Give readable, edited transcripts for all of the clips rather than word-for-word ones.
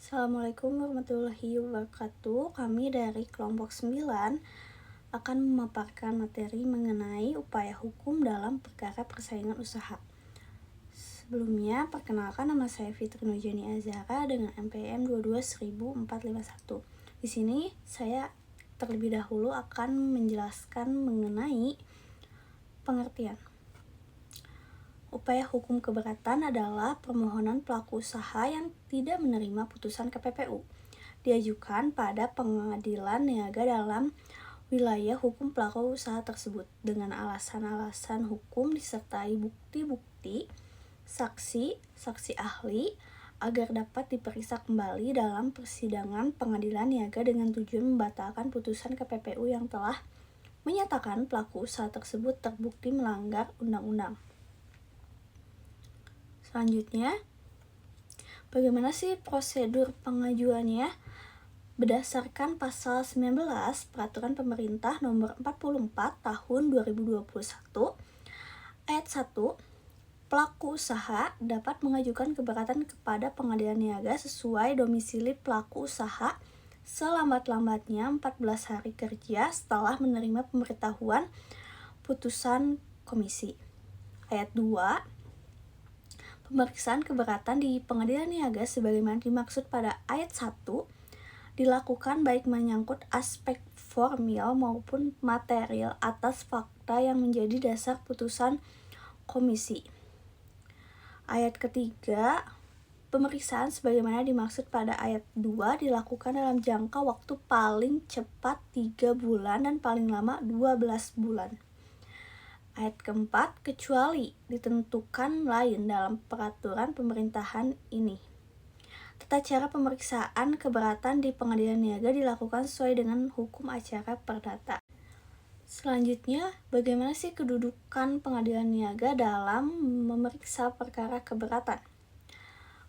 Assalamualaikum warahmatullahi wabarakatuh. Kami dari kelompok 9 akan memaparkan materi mengenai upaya hukum dalam perkara persaingan usaha. Sebelumnya, perkenalkan, nama saya Fitri Nurjani Azhara dengan NPM 22.451. Di sini saya terlebih dahulu akan menjelaskan mengenai pengertian. Upaya hukum keberatan adalah permohonan pelaku usaha yang tidak menerima putusan KPPU diajukan pada pengadilan niaga dalam wilayah hukum pelaku usaha tersebut dengan alasan-alasan hukum disertai bukti-bukti, saksi ahli agar dapat diperiksa kembali dalam persidangan pengadilan niaga dengan tujuan membatalkan putusan KPPU yang telah menyatakan pelaku usaha tersebut terbukti melanggar undang-undang. Selanjutnya, bagaimana sih prosedur pengajuannya? Berdasarkan pasal 19 Peraturan Pemerintah Nomor 44 Tahun 2021, ayat 1, pelaku usaha dapat mengajukan keberatan kepada pengadilan niaga sesuai domisili pelaku usaha selambat-lambatnya 14 hari kerja setelah menerima pemberitahuan putusan komisi. Ayat 2, pemeriksaan keberatan di pengadilan niaga sebagaimana dimaksud pada ayat 1 dilakukan baik menyangkut aspek formil maupun material atas fakta yang menjadi dasar putusan komisi. Ayat ketiga, pemeriksaan sebagaimana dimaksud pada ayat 2 dilakukan dalam jangka waktu paling cepat 3 bulan dan paling lama 12 bulan. Ayat keempat, kecuali ditentukan lain dalam peraturan pemerintahan ini. Tata cara pemeriksaan keberatan di pengadilan niaga dilakukan sesuai dengan hukum acara perdata. Selanjutnya, bagaimana sih kedudukan pengadilan niaga dalam memeriksa perkara keberatan?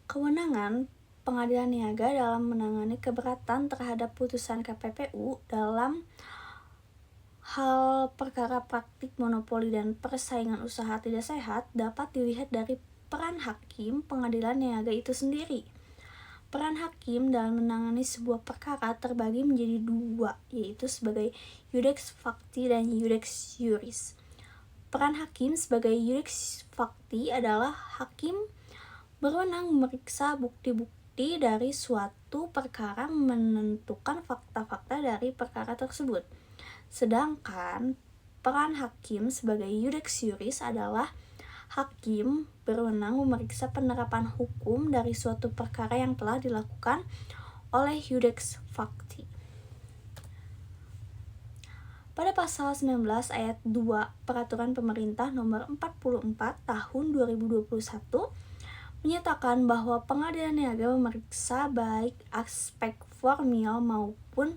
Kewenangan pengadilan niaga dalam menangani keberatan terhadap putusan KPPU dalam hal perkara praktik monopoli dan persaingan usaha tidak sehat dapat dilihat dari peran hakim pengadilan niaga itu sendiri. Peran hakim dalam menangani sebuah perkara terbagi menjadi dua, yaitu sebagai iudex facti dan iudex iuris. Peran hakim sebagai iudex facti adalah hakim berwenang memeriksa bukti-bukti dari suatu perkara, menentukan fakta-fakta dari perkara tersebut. Sedangkan peran hakim sebagai iudex iuris adalah hakim berwenang memeriksa penerapan hukum dari suatu perkara yang telah dilakukan oleh iudex facti. Pada pasal 19 ayat 2 Peraturan Pemerintah Nomor 44 Tahun 2021 menyatakan bahwa pengadilan niaga memeriksa baik aspek formil maupun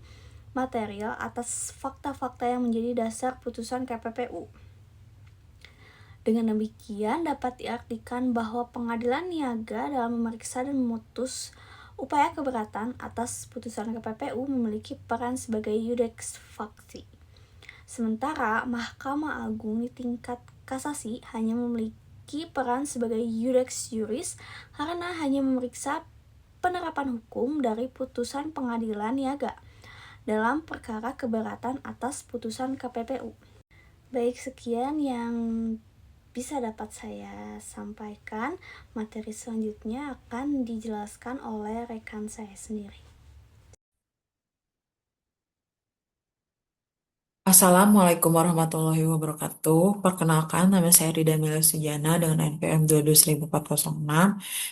material atas fakta-fakta yang menjadi dasar putusan KPPU. Dengan demikian dapat diartikan bahwa pengadilan niaga dalam memeriksa dan memutus upaya keberatan atas putusan KPPU memiliki peran sebagai iudex facti. Sementara Mahkamah Agung di tingkat kasasi hanya memiliki peran sebagai iudex iuris karena hanya memeriksa penerapan hukum dari putusan pengadilan niaga dalam perkara keberatan atas putusan KPPU. Baik, sekian yang bisa dapat saya sampaikan. Materi selanjutnya akan dijelaskan oleh rekan saya sendiri. Assalamualaikum warahmatullahi wabarakatuh. Perkenalkan, nama saya Rida Mila Sujana dengan NPM 22.406.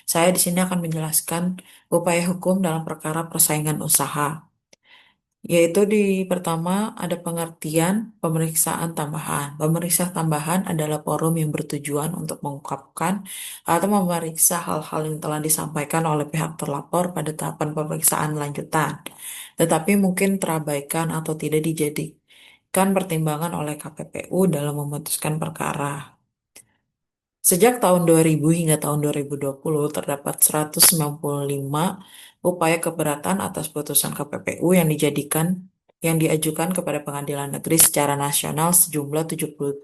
Saya di sini akan menjelaskan upaya hukum dalam perkara persaingan usaha. Yaitu di pertama ada pengertian pemeriksaan tambahan. Pemeriksa tambahan adalah forum yang bertujuan untuk mengungkapkan atau memeriksa hal-hal yang telah disampaikan oleh pihak terlapor pada tahapan pemeriksaan lanjutan, tetapi mungkin terabaikan atau tidak dijadikan pertimbangan oleh KPPU dalam memutuskan perkara. Sejak tahun 2000 hingga tahun 2020 terdapat 195 upaya keberatan atas putusan KPPU yang dijadikan yang diajukan kepada pengadilan negeri secara nasional sejumlah 77.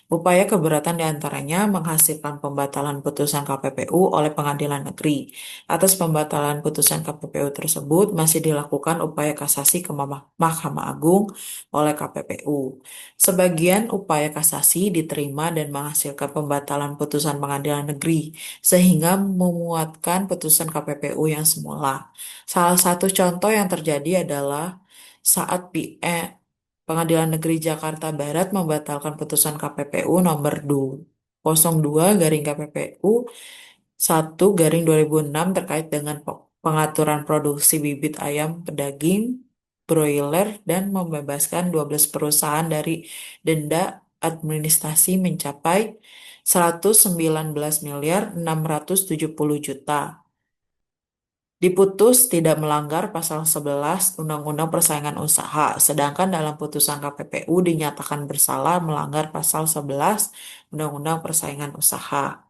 Upaya keberatan diantaranya menghasilkan pembatalan putusan KPPU oleh pengadilan negeri. Atas pembatalan putusan KPPU tersebut masih dilakukan upaya kasasi ke Mahkamah Agung oleh KPPU. Sebagian upaya kasasi diterima dan menghasilkan pembatalan putusan pengadilan negeri, sehingga memuatkan putusan KPPU yang semula. Salah satu contoh yang terjadi adalah saat Pengadilan Negeri Jakarta Barat membatalkan putusan KPPU nomor 02 garing KPPU 1 garing 2006 terkait dengan pengaturan produksi bibit ayam pedaging broiler dan membebaskan 12 perusahaan dari denda administrasi mencapai 119.670 juta. Diputus tidak melanggar pasal 11 Undang-Undang Persaingan Usaha, sedangkan dalam putusan KPPU dinyatakan bersalah melanggar pasal 11 Undang-Undang Persaingan Usaha.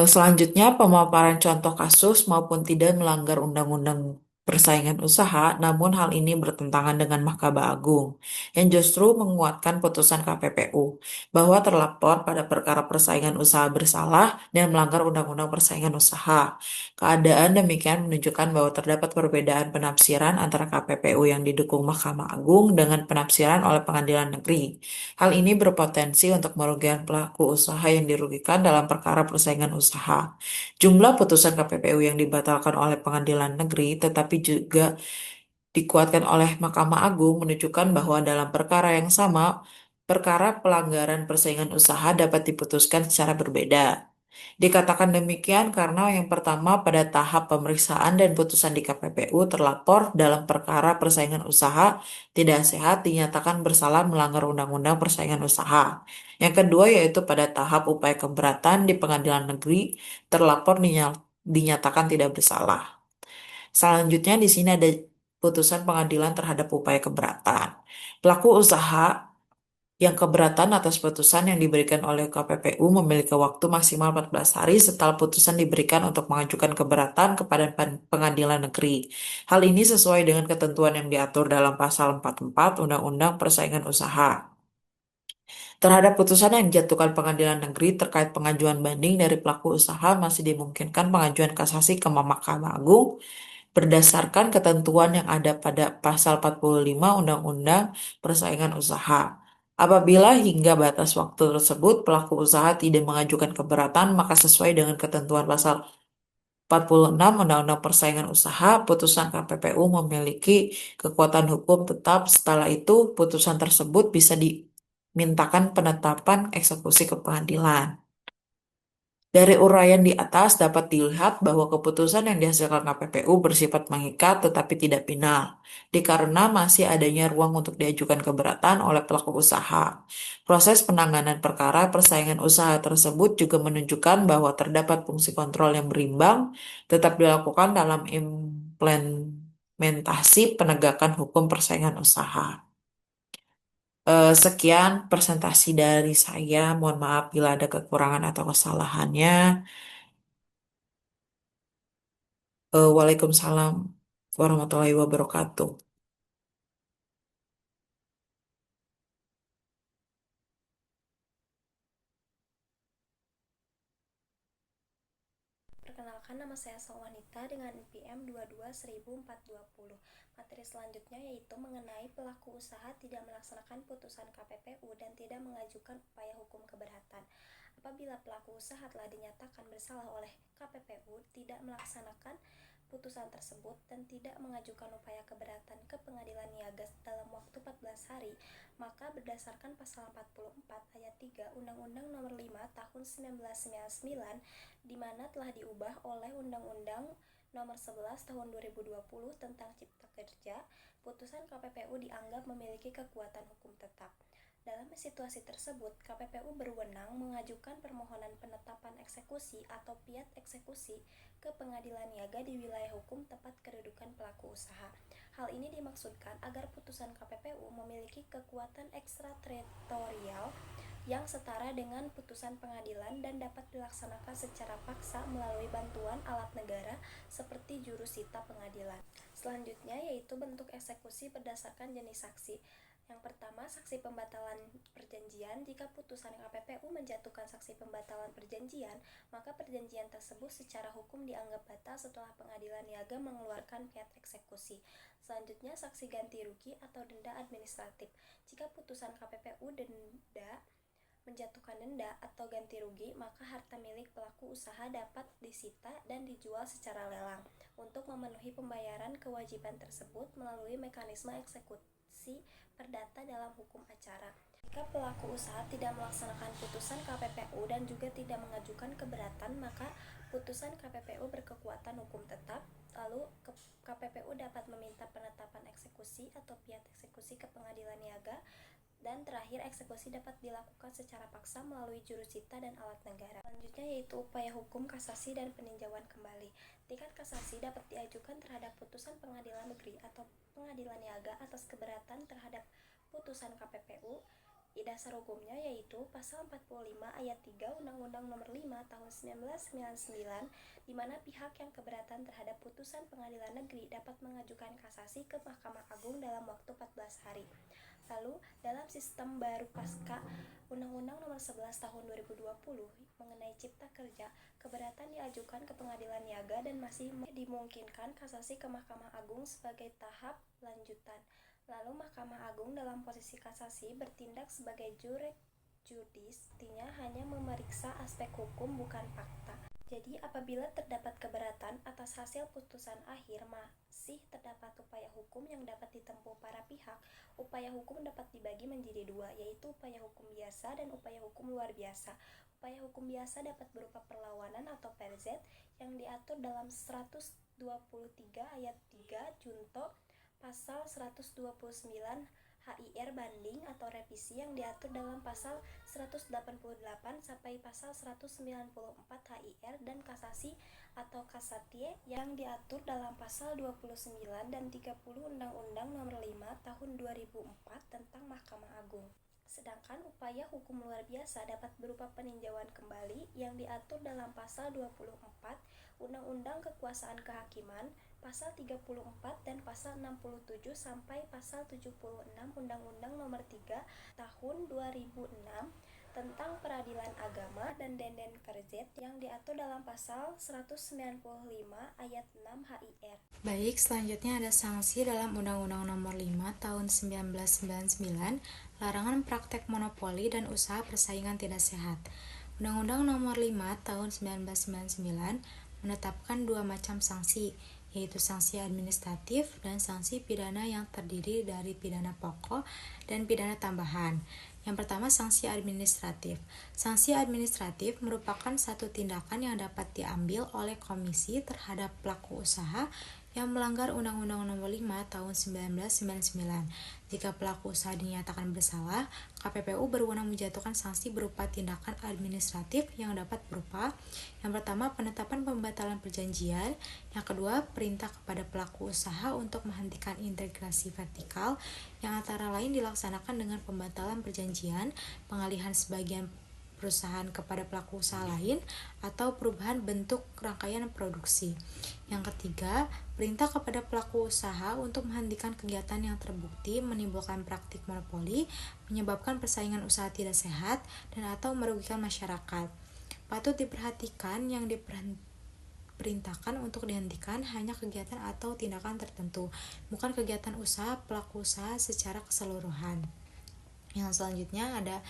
Selanjutnya, pemaparan contoh kasus maupun tidak melanggar Undang-Undang Persaingan Usaha, namun hal ini bertentangan dengan Mahkamah Agung, yang justru menguatkan putusan KPPU, bahwa terlapor pada perkara persaingan usaha bersalah dan melanggar Undang-Undang Persaingan Usaha. Keadaan demikian menunjukkan bahwa terdapat perbedaan penafsiran antara KPPU yang didukung Mahkamah Agung dengan penafsiran oleh pengadilan negeri. Hal ini berpotensi untuk merugikan pelaku usaha yang dirugikan dalam perkara persaingan usaha. Jumlah putusan KPPU yang dibatalkan oleh pengadilan negeri tetapi juga dikuatkan oleh Mahkamah Agung menunjukkan bahwa dalam perkara yang sama, perkara pelanggaran persaingan usaha dapat diputuskan secara berbeda. Dikatakan demikian karena yang pertama pada tahap pemeriksaan dan putusan di KPPU terlapor dalam perkara persaingan usaha tidak sehat dinyatakan bersalah melanggar Undang-Undang Persaingan Usaha. Yang kedua yaitu pada tahap upaya keberatan di pengadilan negeri terlapor dinyatakan tidak bersalah. Selanjutnya di sini ada putusan pengadilan terhadap upaya keberatan. Pelaku usaha yang keberatan atas putusan yang diberikan oleh KPPU memiliki waktu maksimal 14 hari setelah putusan diberikan untuk mengajukan keberatan kepada pengadilan negeri. Hal ini sesuai dengan ketentuan yang diatur dalam pasal 44 Undang-Undang Persaingan Usaha. Terhadap putusan yang dijatuhkan pengadilan negeri terkait pengajuan banding dari pelaku usaha masih dimungkinkan pengajuan kasasi ke Mahkamah Agung berdasarkan ketentuan yang ada pada pasal 45 Undang-Undang Persaingan Usaha. Apabila hingga batas waktu tersebut pelaku usaha tidak mengajukan keberatan, maka sesuai dengan ketentuan pasal 46 Undang-Undang Persaingan Usaha, putusan KPPU memiliki kekuatan hukum tetap. Setelah itu, putusan tersebut bisa dimintakan penetapan eksekusi ke pengadilan. Dari uraian di atas dapat dilihat bahwa keputusan yang dihasilkan KPPU bersifat mengikat tetapi tidak final, dikarenakan masih adanya ruang untuk diajukan keberatan oleh pelaku usaha. Proses penanganan perkara persaingan usaha tersebut juga menunjukkan bahwa terdapat fungsi kontrol yang berimbang tetap dilakukan dalam implementasi penegakan hukum persaingan usaha. Sekian presentasi dari saya. Mohon maaf bila ada kekurangan atau kesalahannya. Waalaikumsalam warahmatullahi wabarakatuh. Perkenalkan, nama saya Salwanita dengan NPM 22.420. Materi selanjutnya yaitu mengenai pelaku usaha tidak melaksanakan putusan KPPU dan tidak mengajukan upaya hukum keberatan. Apabila pelaku usaha telah dinyatakan bersalah oleh KPPU, tidak melaksanakan putusan tersebut dan tidak mengajukan upaya keberatan ke pengadilan niaga dalam waktu 14 hari, maka berdasarkan pasal 44 ayat 3 Undang-Undang Nomor 5 Tahun 1999 di mana telah diubah oleh Undang-Undang Nomor 11 Tahun 2020 tentang Cipta Kerja, putusan KPPU dianggap memiliki kekuatan hukum tetap. Dalam situasi tersebut, KPPU berwenang mengajukan permohonan penetapan eksekusi atau piat eksekusi ke pengadilan niaga di wilayah hukum tempat kedudukan pelaku usaha. Hal ini dimaksudkan agar putusan KPPU memiliki kekuatan ekstrateritorial yang setara dengan putusan pengadilan dan dapat dilaksanakan secara paksa melalui bantuan alat negara seperti jurusita pengadilan. Selanjutnya yaitu bentuk eksekusi berdasarkan jenis saksi. Yang pertama, saksi pembatalan perjanjian. Jika putusan KPPU menjatuhkan saksi pembatalan perjanjian, maka perjanjian tersebut secara hukum dianggap batal setelah pengadilan niaga mengeluarkan fiat eksekusi. Selanjutnya, saksi ganti rugi atau denda administratif. Jika putusan KPPU menjatuhkan denda atau ganti rugi, maka harta milik pelaku usaha dapat disita dan dijual secara lelang. Untuk memenuhi pembayaran kewajiban tersebut melalui mekanisme eksekusi perdata dalam hukum acara. Jika pelaku usaha tidak melaksanakan putusan KPPU dan juga tidak mengajukan keberatan, maka putusan KPPU berkekuatan hukum tetap. Lalu KPPU dapat meminta penetapan eksekusi atau fiat eksekusi ke pengadilan niaga. Dan terakhir, eksekusi dapat dilakukan secara paksa melalui jurusita dan alat negara. Selanjutnya yaitu upaya hukum kasasi dan peninjauan kembali. Tingkat kasasi dapat diajukan terhadap putusan pengadilan negeri atau pengadilan niaga atas keberatan terhadap putusan KPPU. Dasar hukumnya yaitu pasal 45 ayat 3 Undang-Undang Nomor 5 Tahun 1999, di mana pihak yang keberatan terhadap putusan pengadilan negeri dapat mengajukan kasasi ke Mahkamah Agung dalam waktu 14 hari. Lalu, dalam sistem baru pasca Undang-Undang Nomor 11 Tahun 2020 mengenai Cipta Kerja, keberatan diajukan ke pengadilan niaga dan masih dimungkinkan kasasi ke Mahkamah Agung sebagai tahap lanjutan. Lalu Mahkamah Agung dalam posisi kasasi bertindak sebagai jure judis, artinya hanya memeriksa aspek hukum bukan fakta. Jadi apabila terdapat keberatan atas hasil putusan akhir, masih terdapat upaya hukum yang dapat ditempuh para pihak. Upaya hukum dapat dibagi menjadi dua, yaitu upaya hukum biasa dan upaya hukum luar biasa. Upaya hukum biasa dapat berupa perlawanan atau PZ yang diatur dalam 123 ayat 3 junto pasal 129 HIR banding atau revisi yang diatur dalam pasal 188 sampai pasal 194 HIR dan kasasi atau kasatie yang diatur dalam pasal 29 dan 30 Undang-Undang Nomor 5 Tahun 2004 tentang Mahkamah Agung. Sedangkan upaya hukum luar biasa dapat berupa peninjauan kembali yang diatur dalam pasal 24 Undang-Undang Kekuasaan Kehakiman, pasal 34 dan pasal 67 sampai pasal 76 Undang-Undang Nomor 3 Tahun 2006 tentang Peradilan Agama dan Denden Kerzet yang diatur dalam pasal 195 ayat 6 HIR. Baik, selanjutnya ada sanksi dalam Undang-Undang Nomor 5 Tahun 1999, larangan praktek monopoli dan usaha persaingan tidak sehat. Undang-Undang Nomor 5 Tahun 1999 menetapkan dua macam sanksi, yaitu sanksi administratif dan sanksi pidana yang terdiri dari pidana pokok dan pidana tambahan. Yang pertama, sanksi administratif. Sanksi administratif merupakan satu tindakan yang dapat diambil oleh komisi terhadap pelaku usaha yang melanggar Undang-Undang Nomor 5 Tahun 1999. Jika pelaku usaha dinyatakan bersalah, KPPU berwenang menjatuhkan sanksi berupa tindakan administratif yang dapat berupa: yang pertama, penetapan pembatalan perjanjian; yang kedua, perintah kepada pelaku usaha untuk menghentikan integrasi vertikal, yang antara lain dilaksanakan dengan pembatalan perjanjian, pengalihan sebagian perusahaan kepada pelaku usaha lain, atau perubahan bentuk rangkaian produksi. Yang ketiga, perintah kepada pelaku usaha untuk menghentikan kegiatan yang terbukti menimbulkan praktik monopoli, menyebabkan persaingan usaha tidak sehat, dan atau merugikan masyarakat. Patut diperhatikan yang diperintahkan untuk dihentikan hanya kegiatan atau tindakan tertentu, bukan kegiatan usaha pelaku usaha secara keseluruhan. Yang selanjutnya ada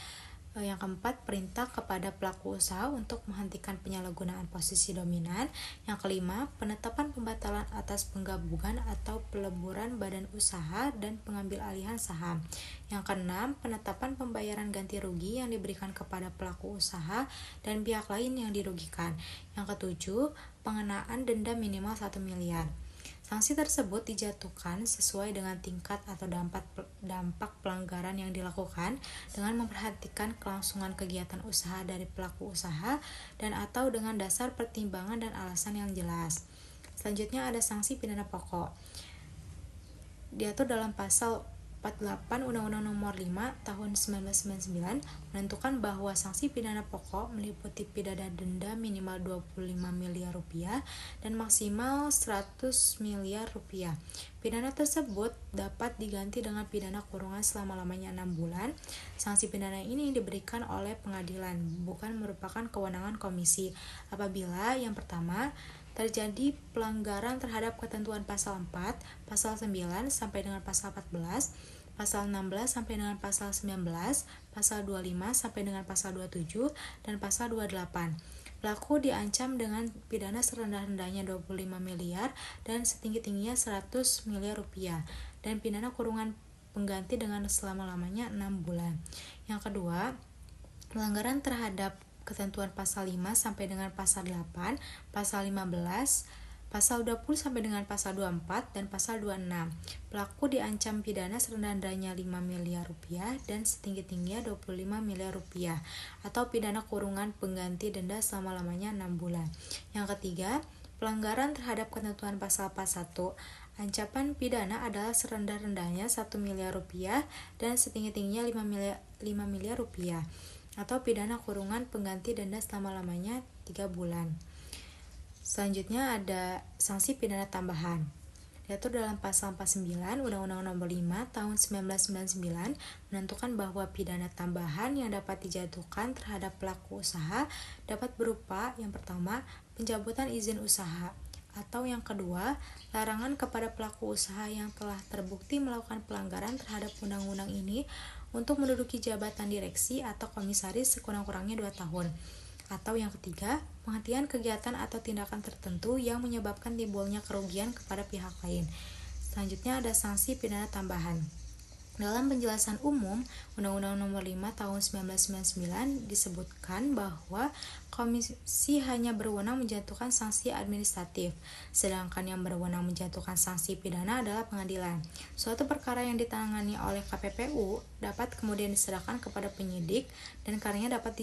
yang keempat, perintah kepada pelaku usaha untuk menghentikan penyalahgunaan posisi dominan. Yang kelima, penetapan pembatalan atas penggabungan atau peleburan badan usaha dan pengambil alihan saham. Yang keenam, penetapan pembayaran ganti rugi yang diberikan kepada pelaku usaha dan pihak lain yang dirugikan. Yang ketujuh, pengenaan denda minimal 1 miliar. Sanksi tersebut dijatuhkan sesuai dengan tingkat atau dampak pelanggaran yang dilakukan dengan memperhatikan kelangsungan kegiatan usaha dari pelaku usaha dan atau dengan dasar pertimbangan dan alasan yang jelas. Selanjutnya ada sanksi pidana pokok. Diatur dalam pasal 48 Undang-Undang Nomor 5 Tahun 1999 menentukan bahwa sanksi pidana pokok meliputi pidana denda minimal 25 miliar rupiah dan maksimal 100 miliar rupiah. Pidana tersebut dapat diganti dengan pidana kurungan selama-lamanya 6 bulan. Sanksi pidana ini diberikan oleh pengadilan, bukan merupakan kewenangan komisi. Apabila yang pertama, terjadi pelanggaran terhadap ketentuan pasal 4, pasal 9 sampai dengan pasal 14, pasal 16 sampai dengan pasal 19, pasal 25 sampai dengan pasal 27, dan pasal 28. Pelaku diancam dengan pidana serendah-rendahnya 25 miliar dan setinggi-tingginya 100 miliar rupiah, dan pidana kurungan pengganti dengan selama-lamanya 6 bulan. Yang kedua, pelanggaran terhadap ketentuan pasal 5 sampai dengan pasal 8, pasal 15, pasal 20 sampai dengan pasal 24, dan pasal 26. Pelaku diancam pidana serendah-rendahnya 5 miliar rupiah dan setinggi-tingginya 25 miliar rupiah atau pidana kurungan pengganti denda selama-lamanya 6 bulan. Yang ketiga, pelanggaran terhadap ketentuan pasal 41. Ancaman pidana adalah serendah-rendahnya 1 miliar rupiah dan setinggi-tingginya 5 miliar rupiah atau pidana kurungan pengganti denda selama-lamanya 3 bulan. Selanjutnya ada sanksi pidana tambahan. Diatur dalam pasal 49 Undang-Undang Nomor 5 Tahun 1999 menentukan bahwa pidana tambahan yang dapat dijatuhkan terhadap pelaku usaha dapat berupa yang pertama, pencabutan izin usaha, atau yang kedua, larangan kepada pelaku usaha yang telah terbukti melakukan pelanggaran terhadap undang-undang ini untuk menduduki jabatan direksi atau komisaris sekurang-kurangnya 2 tahun. Atau yang ketiga, penghentian kegiatan atau tindakan tertentu yang menyebabkan timbulnya kerugian kepada pihak lain. Selanjutnya ada sanksi pidana tambahan. Dalam penjelasan umum, Undang-Undang Nomor 5 Tahun 1999 disebutkan bahwa komisi hanya berwenang menjatuhkan sanksi administratif, sedangkan yang berwenang menjatuhkan sanksi pidana adalah pengadilan. Suatu perkara yang ditangani oleh KPPU dapat kemudian diserahkan kepada penyidik dan karenanya dapat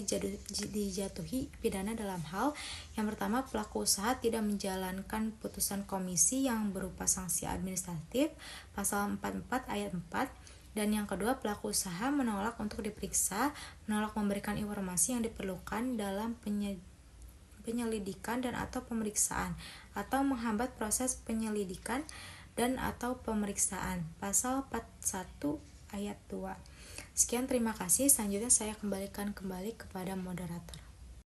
dijatuhi pidana dalam hal yang pertama, pelaku usaha tidak menjalankan putusan komisi yang berupa sanksi administratif pasal 44 ayat 4, dan yang kedua, pelaku usaha menolak untuk diperiksa, menolak memberikan informasi yang diperlukan dalam penyelidikan dan atau pemeriksaan, atau menghambat proses penyelidikan dan atau pemeriksaan. Pasal 41 ayat 2. Sekian, terima kasih. Selanjutnya saya kembalikan kepada moderator.